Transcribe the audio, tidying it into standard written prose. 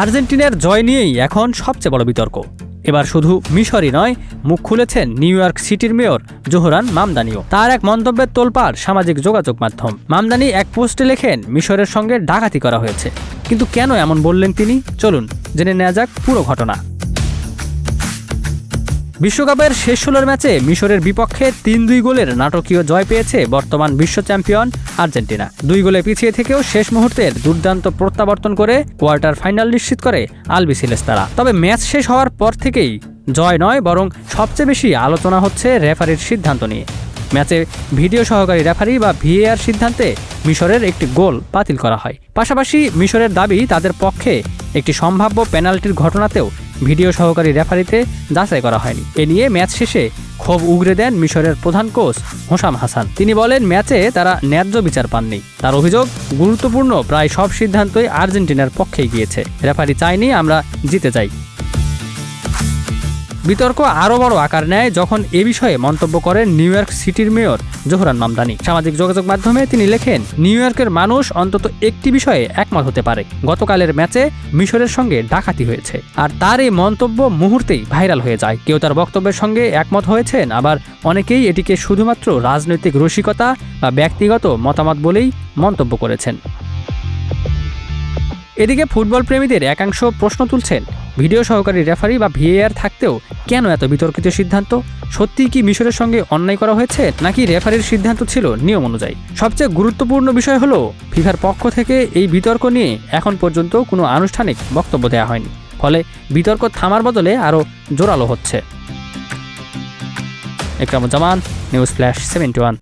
আর্জেন্টিনার জয় নিয়েই এখন সবচেয়ে বড় বিতর্ক। এবার শুধু মিশরই নয়, মুখ খুলেছেন নিউ ইয়র্ক সিটির মেয়র জোহরান মামদানিও। তার এক মন্তব্যের তোলপাড় সামাজিক যোগাযোগ মাধ্যম। মামদানি এক পোস্টে লেখেন, মিশরের সঙ্গে ডাকাতি করা হয়েছে। কিন্তু কেন এমন বললেন তিনি? চলুন জেনে নেওয়া যাক পুরো ঘটনা। বিশ্বকাপের শেষ 16 ম্যাচে মিশরের বিপক্ষে 3-2 গোলের নাটকীয় জয় পেয়েছে বর্তমান বিশ্ব চ্যাম্পিয়ন আর্জেন্টিনা। 2 গোলে পিছিয়ে থেকেও শেষ মুহূর্তের দুর্দান্ত প্রত্যাবর্তন করে কোয়ার্টার ফাইনাল নিশ্চিত করে আলবিসেলেস্তারা। তবে ম্যাচ শেষ হওয়ার পর থেকেই জয় নয়, বরং সবচেয়ে বেশি আলোচনা হচ্ছে রেফারির সিদ্ধান্ত নিয়ে। ম্যাচে ভিডিও সহকারী রেফারি বা ভিএআর সিদ্ধান্তে মিশরের একটি গোল বাতিল করা হয়। পাশাপাশি মিশরের দাবি, তাদের পক্ষে একটি সম্ভাব্য পেনাল্টির ঘটনাতেও ভিডিও সহকারী রেফারিতে যাচাই করা হয়নি। এ নিয়ে ম্যাচ শেষে ক্ষোভ উগরে দেন মিশরের প্রধান কোচ হোসাম হাসান। তিনি বলেন, ম্যাচে তারা ন্যায্য বিচার পাননি। তার অভিযোগ, গুরুত্বপূর্ণ প্রায় সব সিদ্ধান্তই আর্জেন্টিনার পক্ষেই গিয়েছে। রেফারি চাইনি, আমরা জিতে যাই। বিতর্ক আরও বড় আকার নেয় যখন এ বিষয়ে মন্তব্য করেন নিউ ইয়র্ক সিটির মেয়র জোহরান মামদানি। সামাজিক যোগাযোগ মাধ্যমে তিনি লেখেন, নিউ ইয়র্কের মানুষ অন্তত একটি বিষয়ে একমত হতে পারে, গতকালের ম্যাচে মিশরের সঙ্গে ডাকাতি হয়েছে। আর তার এই মন্তব্য মুহূর্তেই ভাইরাল হয়ে যায়। কেউ তার বক্তব্যের সঙ্গে একমত হয়েছেন, আবার অনেকেই এটিকে শুধুমাত্র রাজনৈতিক রসিকতা বা ব্যক্তিগত মতামত বলেই মন্তব্য করেছেন। এদিকে ফুটবল প্রেমীদের একাংশ প্রশ্ন তুলছেন, ভিডিও সহকারী রেফারি বা ভিএআর থাকতেও কেন এত বিতর্কিত সিদ্ধান্ত? সত্যিই কি মিশরের সঙ্গে অন্যায় করা হয়েছে, নাকি রেফারির সিদ্ধান্ত ছিল নিয়ম অনুযায়ী? সবচেয়ে গুরুত্বপূর্ণ বিষয় হলো, ফিফার পক্ষ থেকে এই বিতর্ক নিয়ে এখন পর্যন্ত কোনো আনুষ্ঠানিক বক্তব্য দেওয়া হয়নি। ফলে বিতর্ক থামার বদলে আরও জোরালো হচ্ছে। Ikramuzzaman, news flash 71।